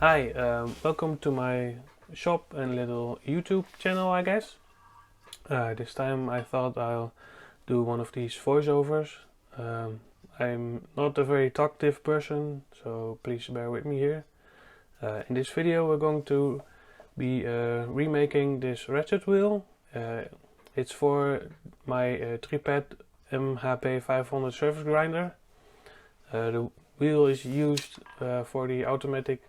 Hi, welcome to my shop and little YouTube channel, I guess. This time I thought I'll do one of these voiceovers. I'm not a very talkative person, so please bear with me here. In this video we're going to be remaking this ratchet wheel. It's for my Tripet MHP500 surface grinder. The wheel is used for the automatic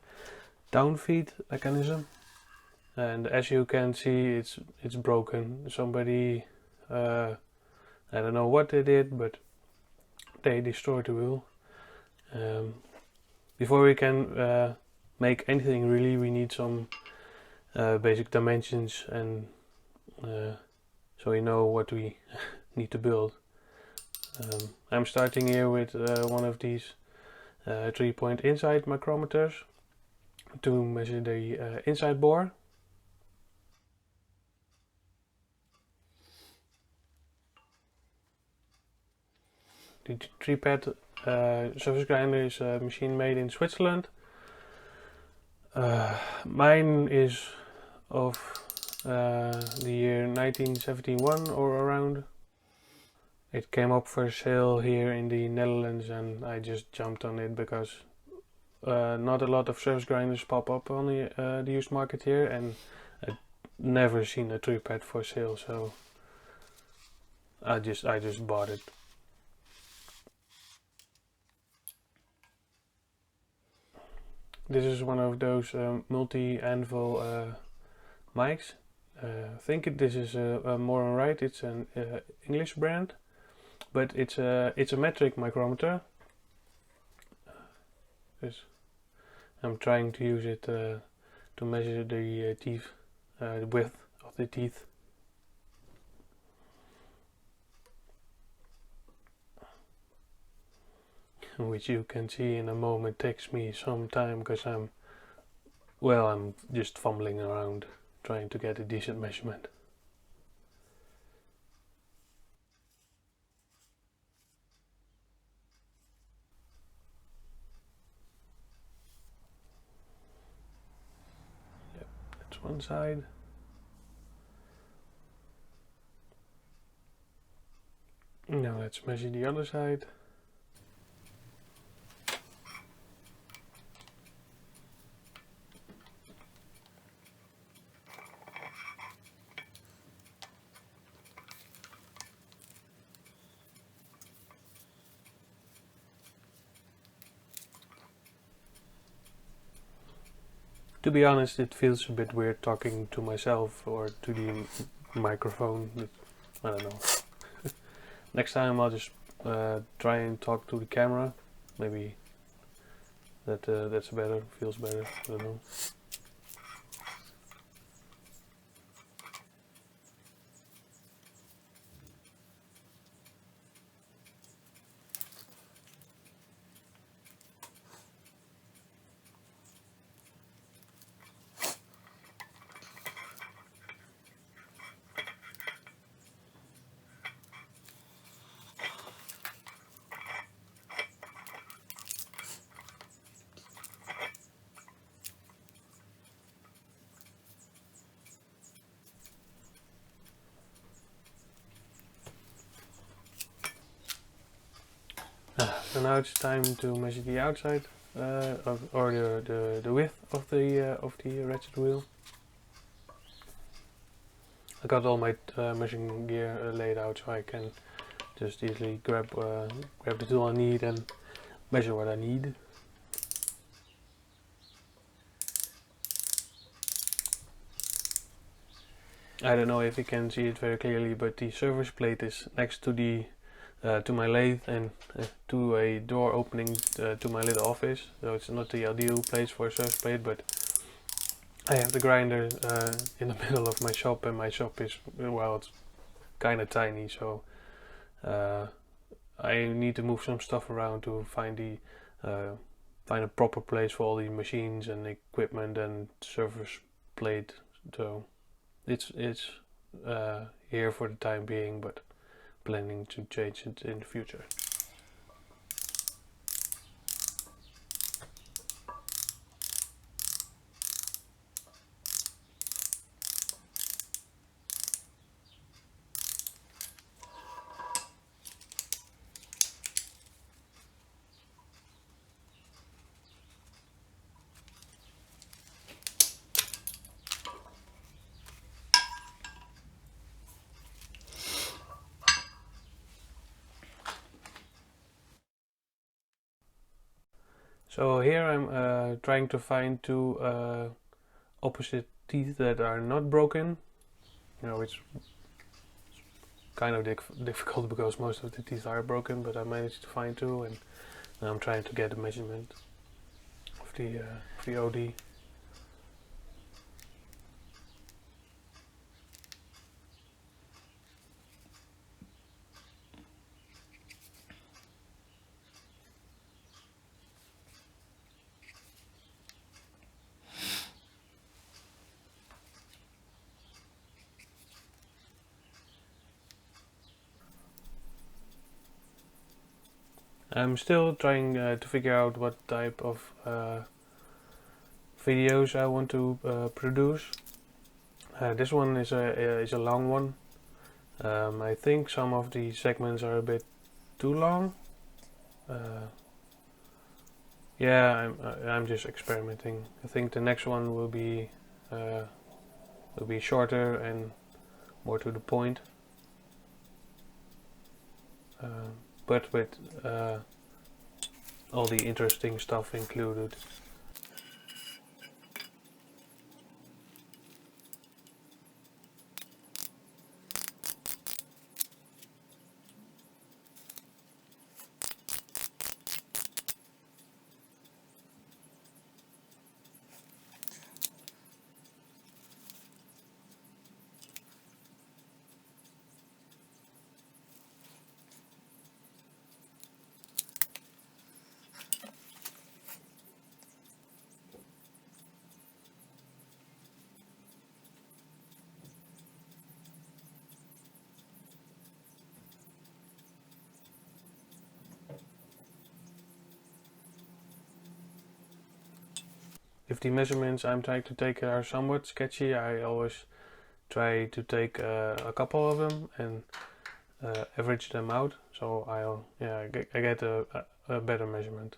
downfeed mechanism, and as you can see, it's broken. Somebody, I don't know what they did, but they destroyed the wheel. Before we can make anything really, we need some basic dimensions, and so we know what we need to build. I'm starting here with one of these 3-point inside micrometers to measure the inside bore. The Tripet surface grinder is a machine made in Switzerland. Mine is of the year 1971 or around. It came up for sale here in the Netherlands and I just jumped on it because not a lot of surface grinders pop up on the used market here, and I've never seen a Tripet for sale, so I just bought it. This is one of those multi-anvil mics. I think this is a more on right. It's an English brand, but it's a metric micrometer. I'm trying to use it to measure the teeth, the width of the teeth. Which you can see in a moment takes me some time because I'm just fumbling around trying to get a decent measurement. Yep, that's one side. Now let's measure the other side. To be honest, it feels a bit weird talking to myself or to the microphone, but I don't know. Next time I'll just try and talk to the camera. Maybe that's better, feels better, I don't know. So now it's time to measure the outside or the width of the ratchet wheel. I got all my measuring gear laid out so I can just easily grab the tool I need and measure what I need. I don't know if you can see it very clearly, but the surface plate is next to the to my lathe and to a door opening to my little office, so it's not the ideal place for a surface plate, but I have the grinder in the middle of my shop, and my shop is, well, it's kind of tiny, so I need to move some stuff around to find a proper place for all the machines and equipment and surface plate. So it's here for the time being, but planning to change it in the future. So here I'm trying to find two opposite teeth that are not broken. You know, it's kind of difficult because most of the teeth are broken, but I managed to find two, and now I'm trying to get a measurement of the OD. I'm still trying to figure out what type of videos I want to produce. This one is a long one. I think some of the segments are a bit too long. Yeah, I'm just experimenting. I think the next one will be shorter and more to the point, but with all the interesting stuff included. If the measurements I'm trying to take are somewhat sketchy, I always try to take a couple of them and average them out, so I get a better measurement.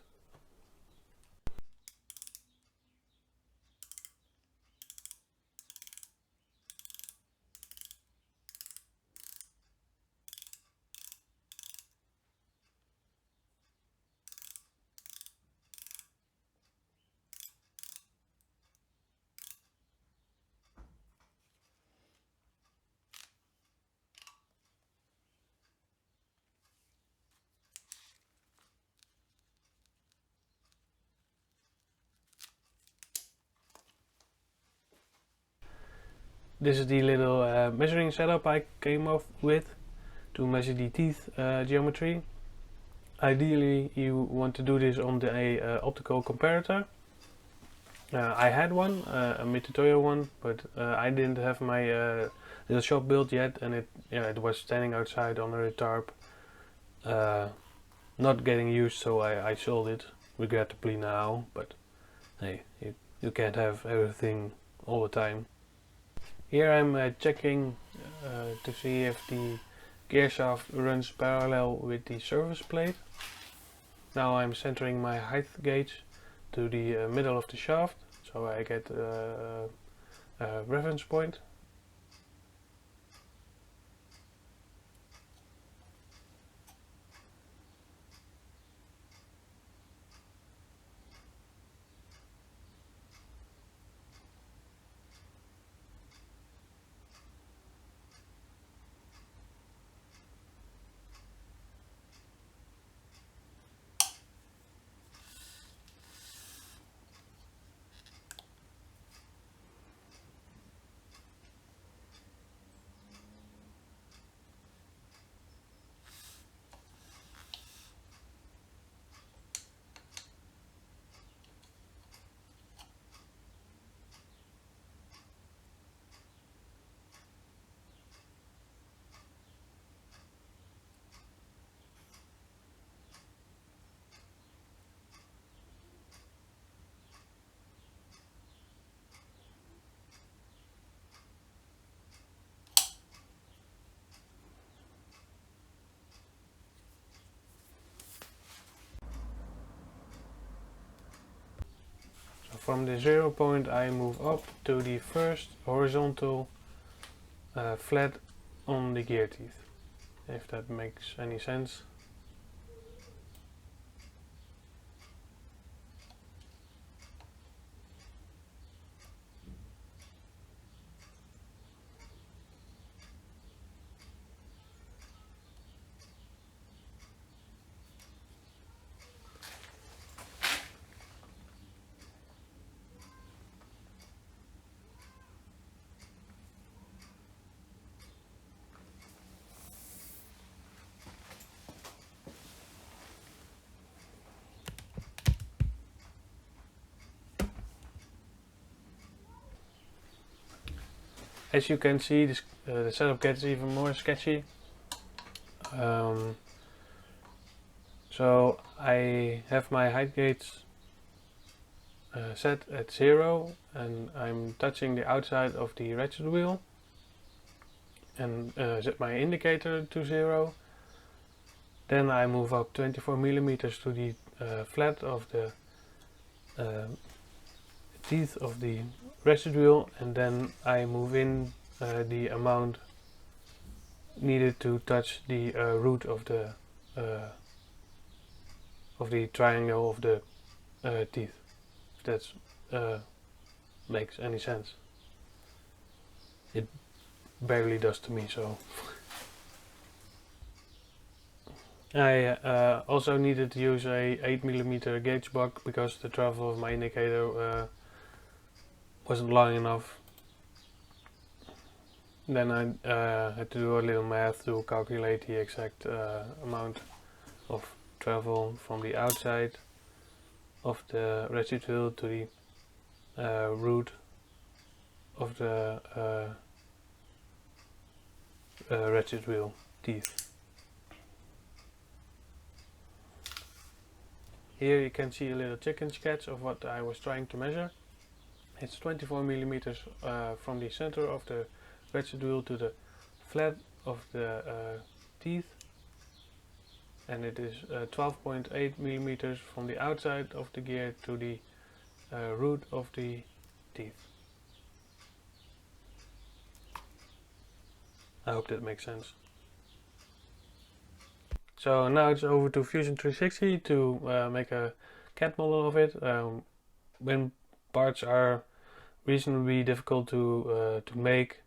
This is the little measuring setup I came up with to measure the teeth geometry. Ideally you want to do this on the optical comparator. I had one, a mid-tutorial one, but I didn't have my little shop built yet, and it was standing outside under a tarp, not getting used, so I sold it, regrettably now, but hey, you can't have everything all the time. Here I'm checking to see if the gear shaft runs parallel with the surface plate. Now I'm centering my height gauge to the middle of the shaft, so I get a reference point. From the 0 point I move up to the first horizontal flat on the gear teeth, if that makes any sense. As you can see, the setup gets even more sketchy. So I have my height gates set at 0, and I'm touching the outside of the ratchet wheel and set my indicator to 0. Then I move up 24 millimeters to the flat of the teeth of the ratchet wheel, and then I move in the amount needed to touch the root of the triangle of the teeth. If that makes any sense. It barely does to me, so. I also needed to use a 8mm gauge block because the travel of my indicator wasn't long enough. Then I had to do a little math to calculate the exact amount of travel from the outside of the ratchet wheel to the root of the ratchet wheel teeth. Here you can see a little chicken sketch of what I was trying to measure. It's 24 millimeters from the center of the ratchet wheel to the flat of the teeth, and it is 12.8 millimeters from the outside of the gear to the root of the teeth. I hope that makes sense. So now it's over to Fusion 360 to make a CAD model of it. When parts are reasonably difficult to make,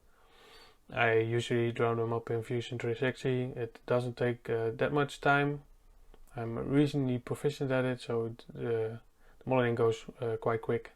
I usually draw them up in Fusion 360. It doesn't take that much time. I'm reasonably proficient at it, so the modeling goes quite quick.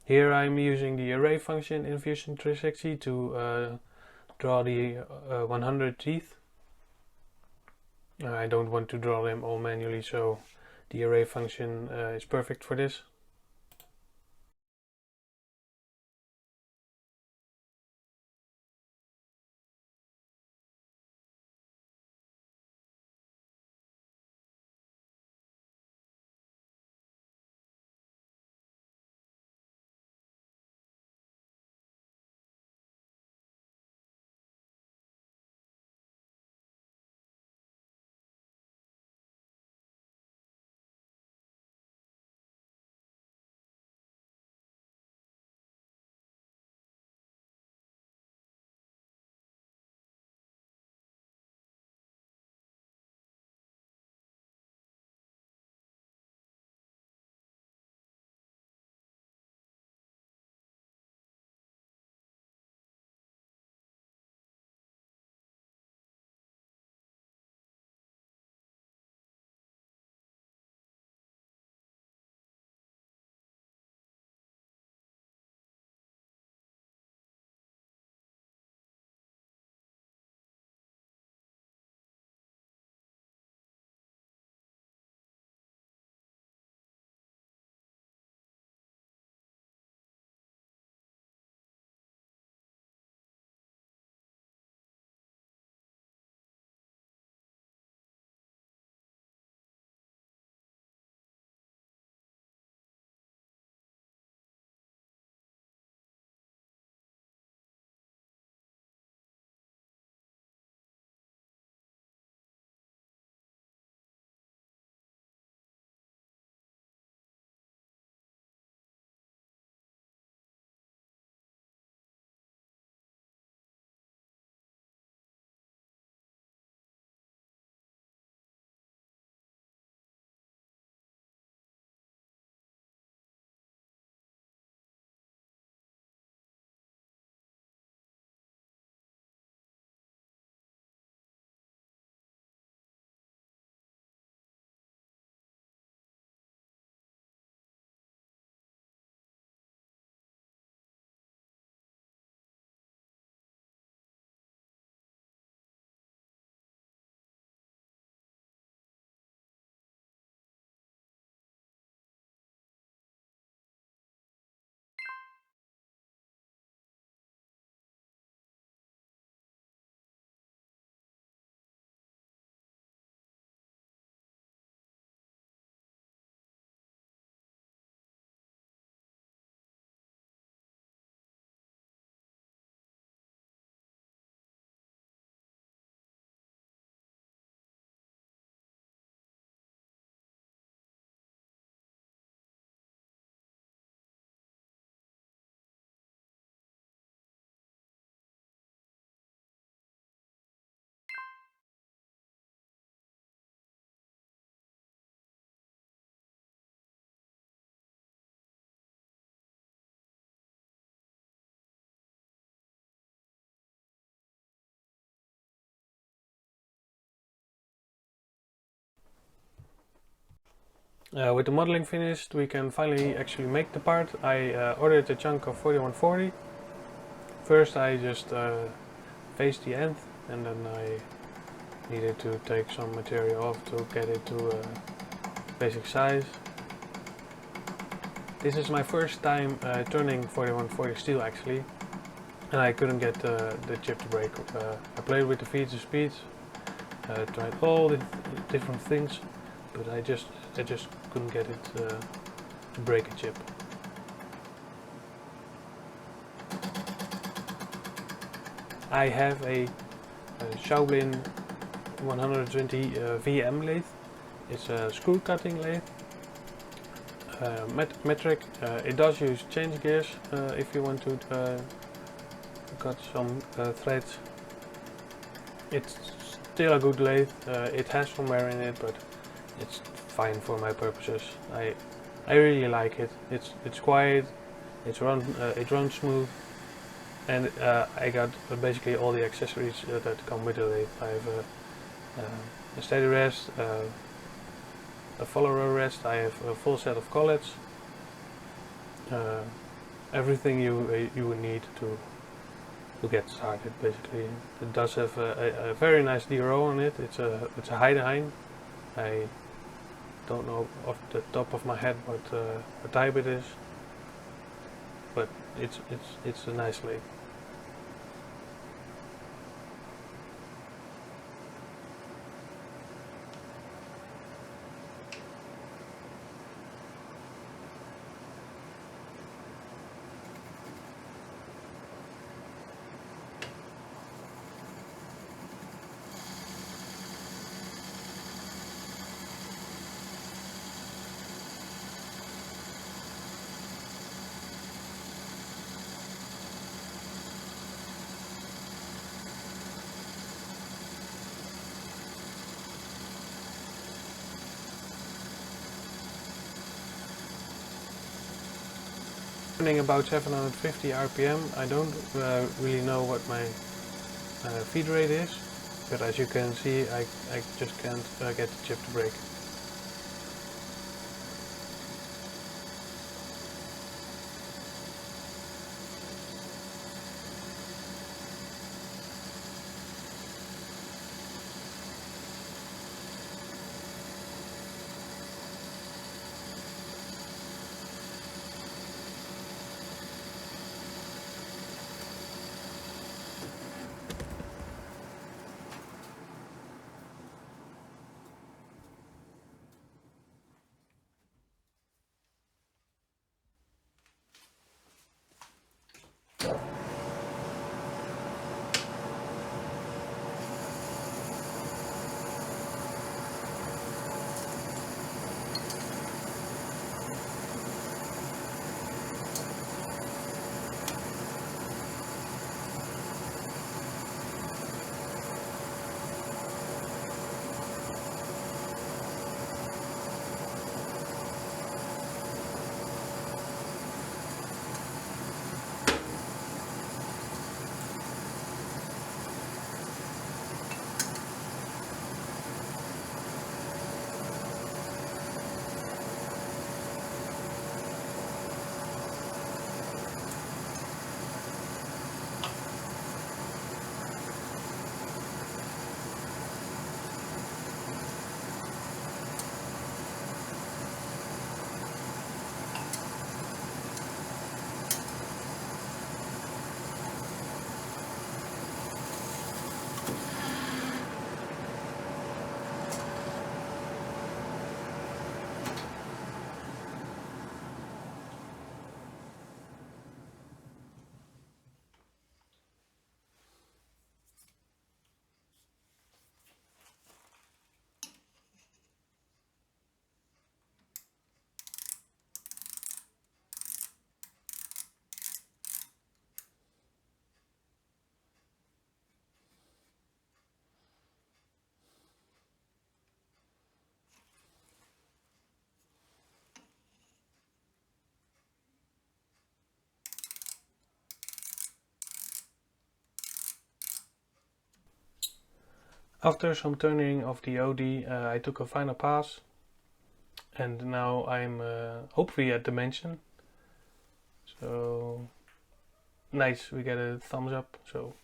Here I'm using the array function in Fusion 360 to draw the 100 teeth. I don't want to draw them all manually, so the array function is perfect for this. With the modeling finished, we can finally actually make the part. I ordered a chunk of 4140. First I just faced the end, and then I needed to take some material off to get it to basic size. This is my first time turning 4140 steel actually, and I couldn't get the chip to break. I played with the feeds and speeds, tried all the different things, but I just couldn't get it to break a chip. I have a Shaolin 120 VM lathe. It's a screw cutting lathe, metric. It does use change gears if you want to cut some threads. It's still a good lathe. It has some wear in it, but it's fine for my purposes. I really like it. It's quiet. It runs smooth, and I got basically all the accessories that come with the lathe. I have a steady rest, a follower rest. I have a full set of collets. Everything you would need to get started. Basically, it does have a very nice DRO on it. It's a Heidehain. I don't know off the top of my head what type it is, but it's a nice lathe. Running about 750 RPM. I don't really know what my feed rate is, but as you can see, I just can't get the chip to break. After some turning of the OD, I took a final pass, and now I'm hopefully at dimension. So nice, we get a thumbs up, so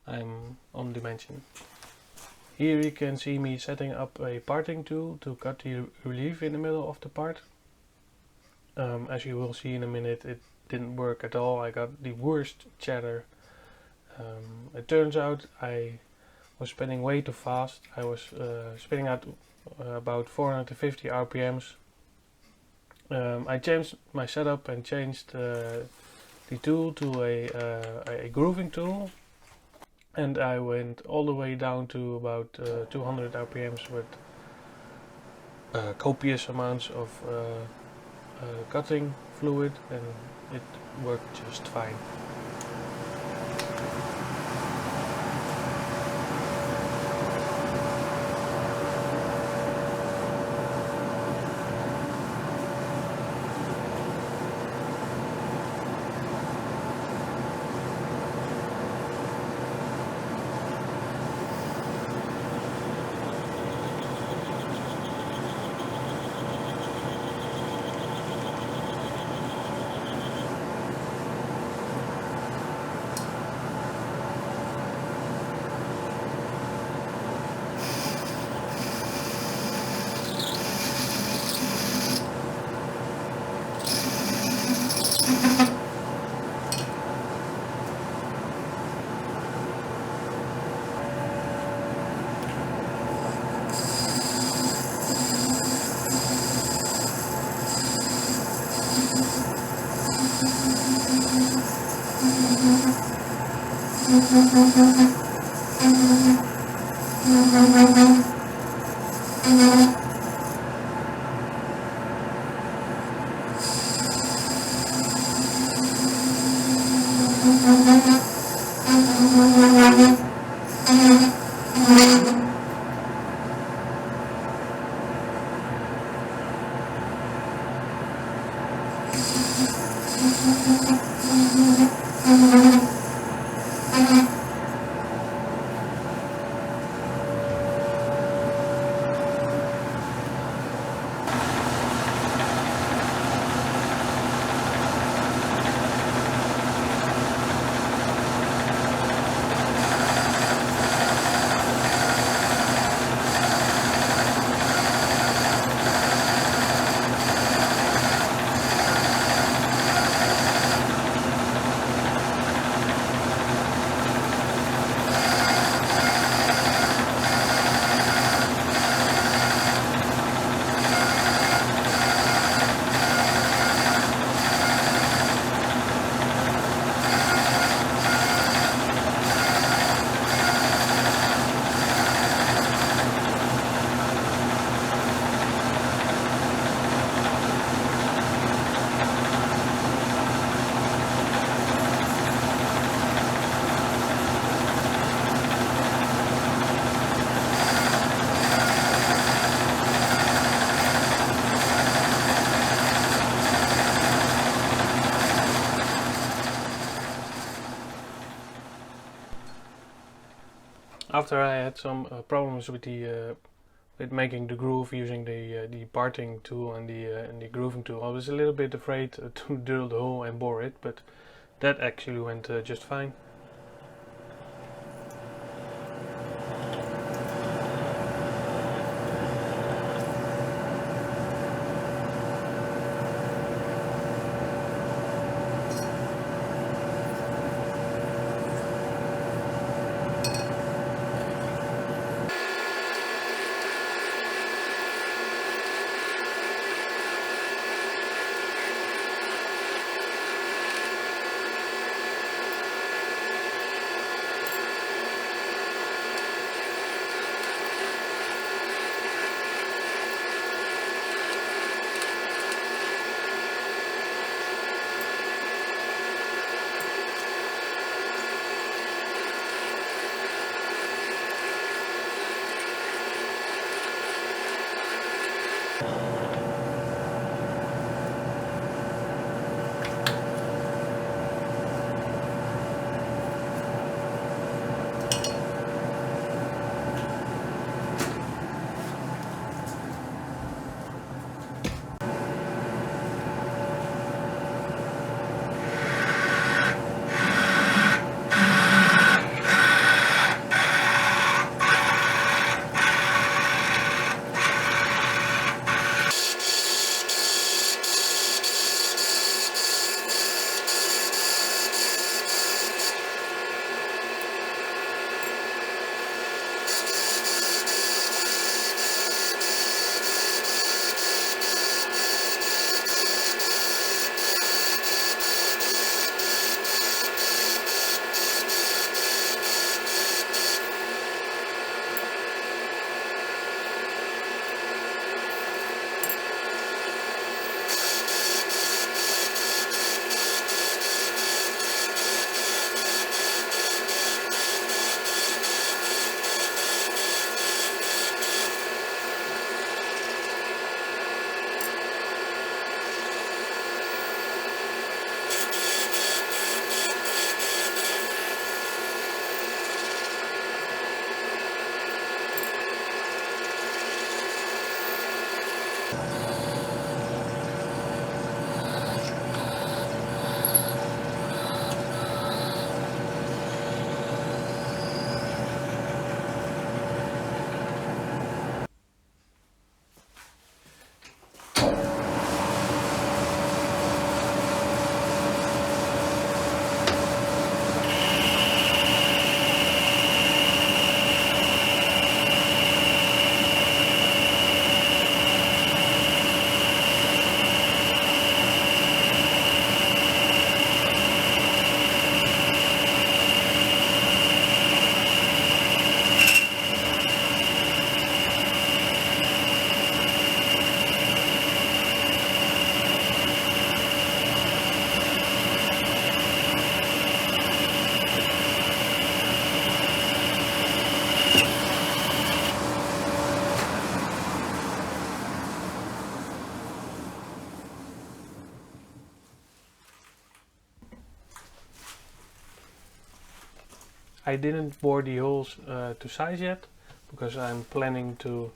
I'm on dimension. Here you can see me setting up a parting tool to cut the relief in the middle of the part. As you will see in a minute, it didn't work at all. I got the worst chatter. It turns out I was spinning way too fast. I was spinning at about 450 RPMs. I changed my setup and changed the tool to a grooving tool, and I went all the way down to about 200 RPMs with copious amounts of cutting fluid, and it worked just fine. After I had some problems with the with making the groove using the parting tool and the grooving tool, I was a little bit afraid to drill the hole and bore it, but that actually went just fine. I didn't bore the holes to size yet, because I'm planning to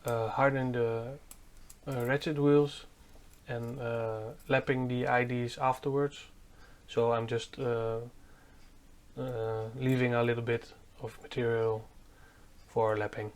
harden the ratchet wheels and lapping the IDs afterwards. So I'm just leaving a little bit of material for lapping.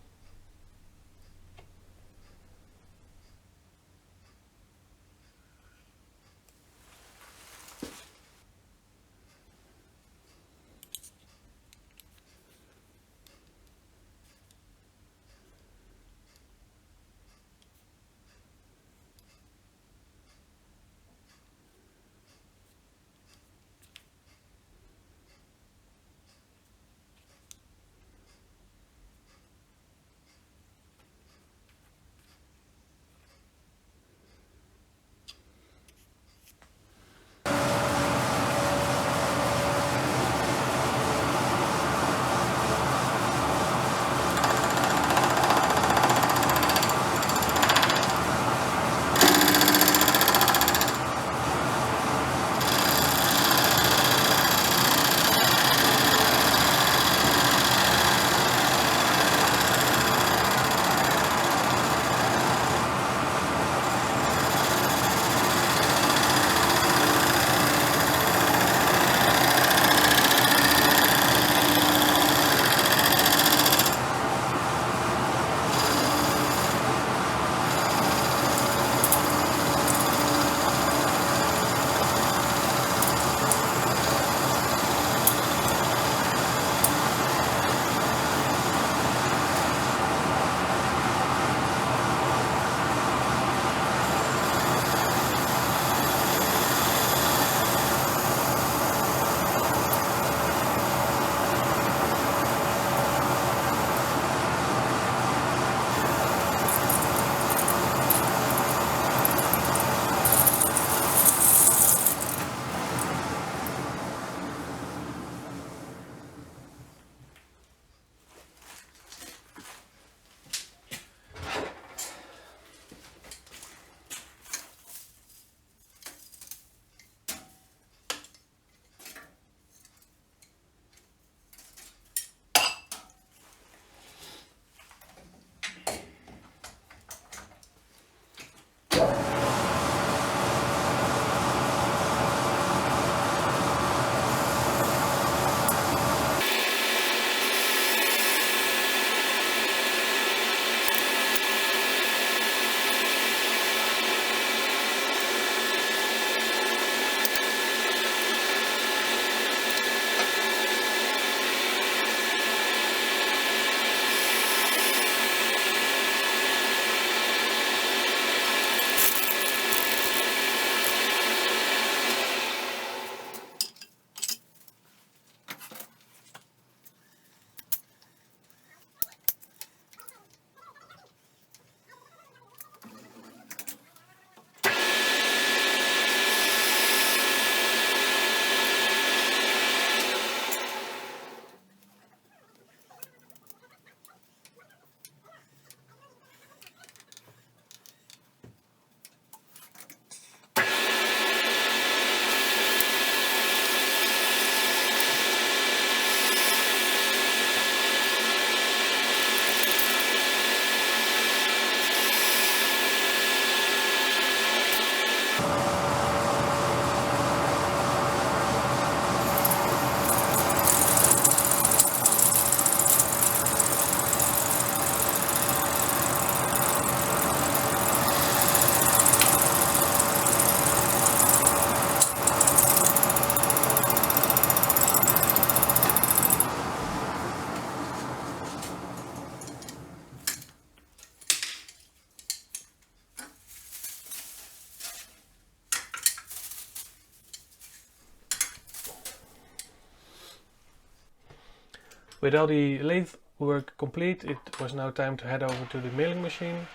With all the lathe work complete, it was now time to head over to the milling machine.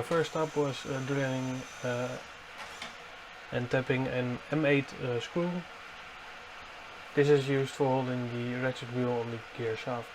First up was drilling and tapping an M8 screw. This is used for holding the ratchet wheel on the gear shaft.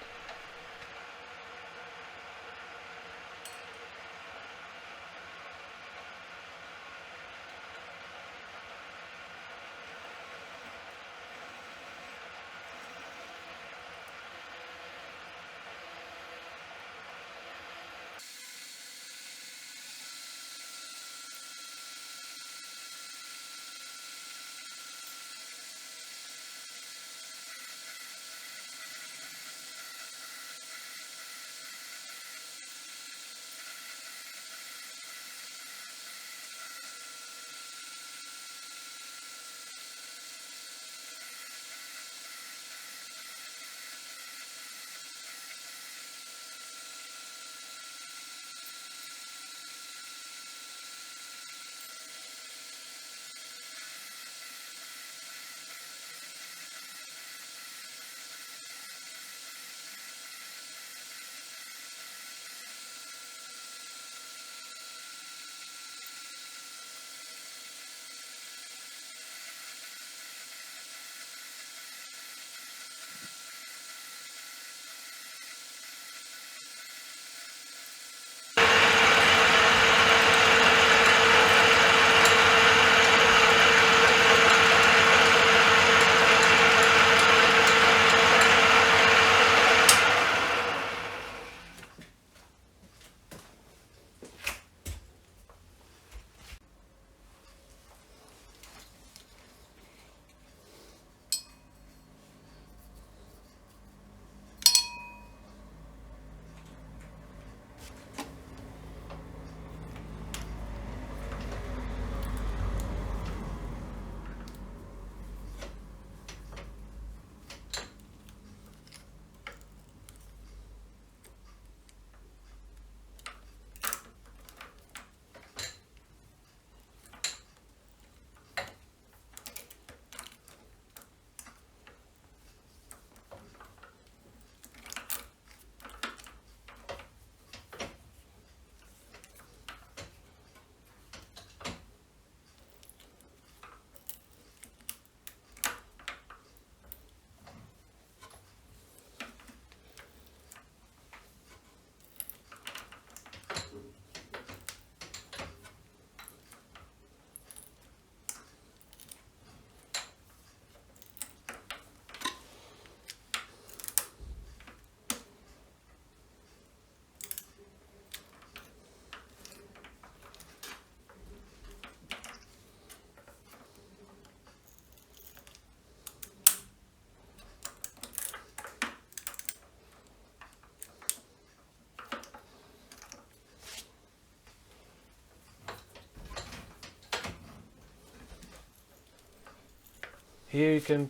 here you can,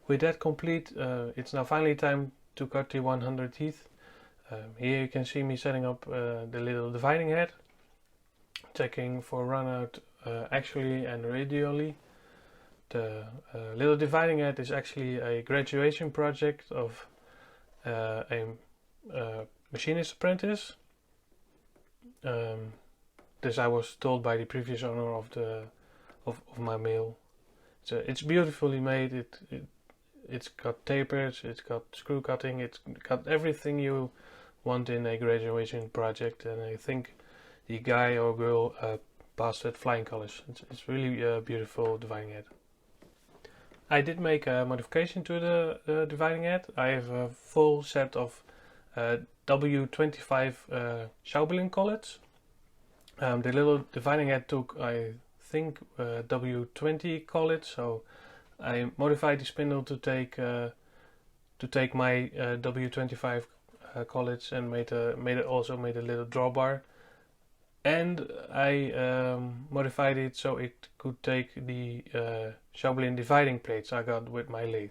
with that complete, it's now finally time to cut the 100 teeth. Here you can see me setting up the little dividing head, checking for runout axially and radially. The little dividing head is actually a graduation project of a machinist apprentice. This I was told by the previous owner of my mill. It's beautifully made. It's got tapers, it's got screw cutting, it's got everything you want in a graduation project, and I think the guy or girl passed with flying colors. It's really a beautiful dividing head. I did make a modification to the dividing head. I have a full set of W25 Schauberlin collets. The little dividing head took, I think, W20 collets, so I modified the spindle to take my W25 collets and made a little drawbar, and I modified it so it could take the Schauberlin dividing plates I got with my lathe.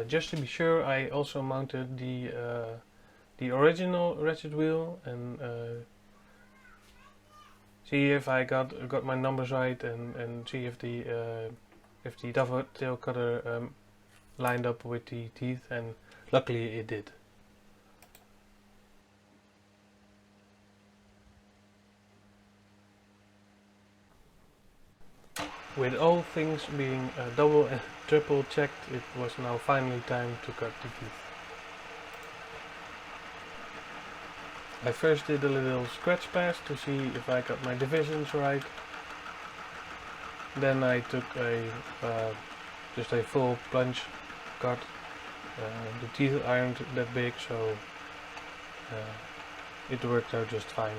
just to be sure, I also mounted the original ratchet wheel and see if I got my numbers right, and see if the dovetail cutter lined up with the teeth, and luckily it did. With all things being double and triple checked, it was now finally time to cut the teeth. I first did a little scratch pass to see if I got my divisions right. Then I took just a full plunge cut. The teeth aren't that big, so it worked out just fine.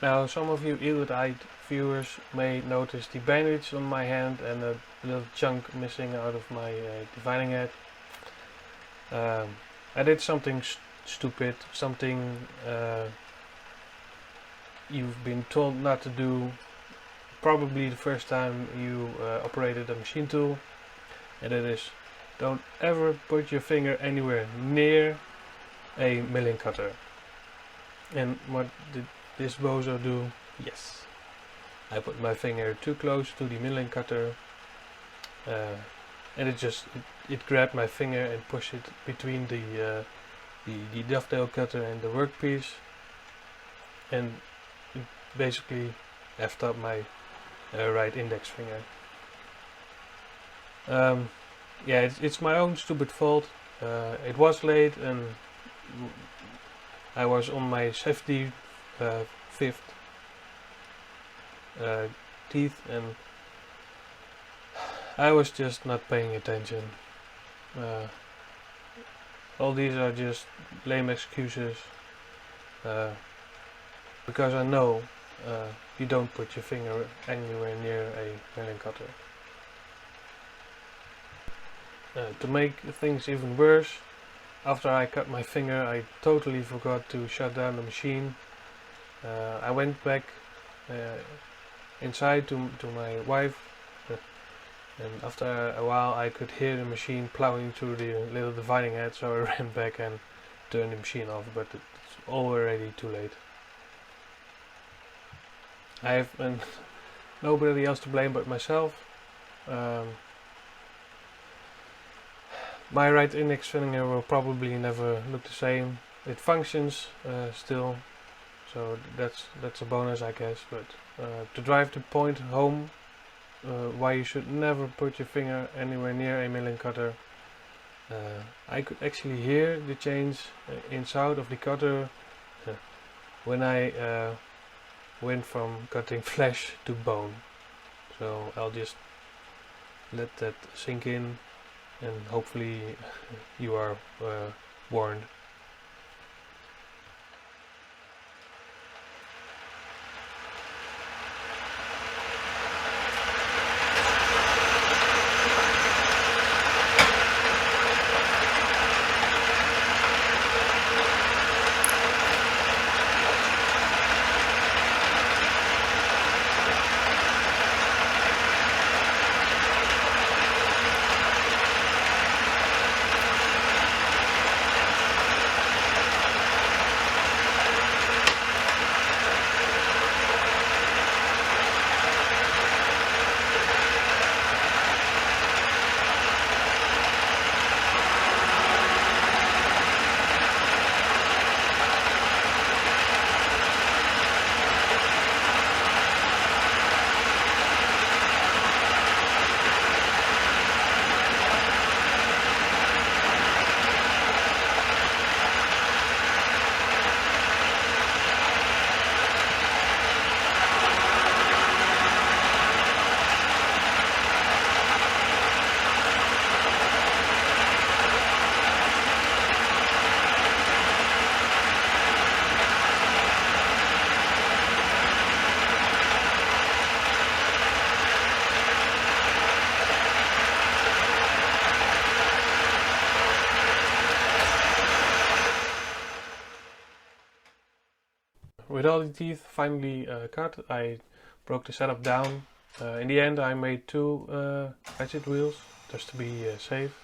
Now, some of you eagle-eyed viewers may notice the bandage on my hand and a little chunk missing out of my dividing head. I did something stupid, something you've been told not to do probably the first time you operated a machine tool. and it is, don't ever put your finger anywhere near a milling cutter. And what did this bozo do? Yes, I put my finger too close to the milling cutter, and it grabbed my finger and pushed it between the dovetail cutter and the workpiece, and it basically effed up my right index finger. Yeah, it's my own stupid fault. It was late and I was on my 75th teeth, and I was just not paying attention. All these are just lame excuses, because I know you don't put your finger anywhere near a milling cutter. To make things even worse, after I cut my finger, I totally forgot to shut down the machine. I went back inside to my wife, and after a while I could hear the machine plowing through the little dividing head, so I ran back and turned the machine off, but it's already too late. I have nobody else to blame but myself. My right index finger will probably never look the same. It functions still, so that's a bonus, I guess. But to drive the point home, why you should never put your finger anywhere near a milling cutter, I could actually hear the change inside of the cutter when I went from cutting flesh to bone. So I'll just let that sink in, and hopefully you are warned. With all the teeth finally cut, I broke the setup down. In the end I made two ratchet wheels, just to be safe.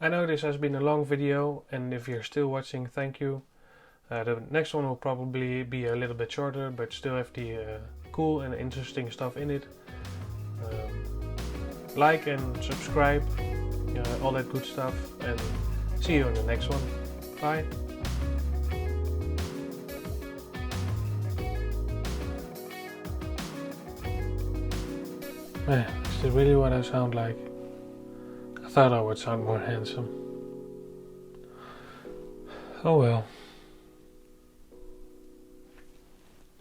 I know this has been a long video, and if you're still watching, thank you. The next one will probably be a little bit shorter, but still have the cool and interesting stuff in it. Like and subscribe, all that good stuff, and see you in the next one. Bye. Man, is this really what I sound like? I thought I would sound more handsome. Oh well.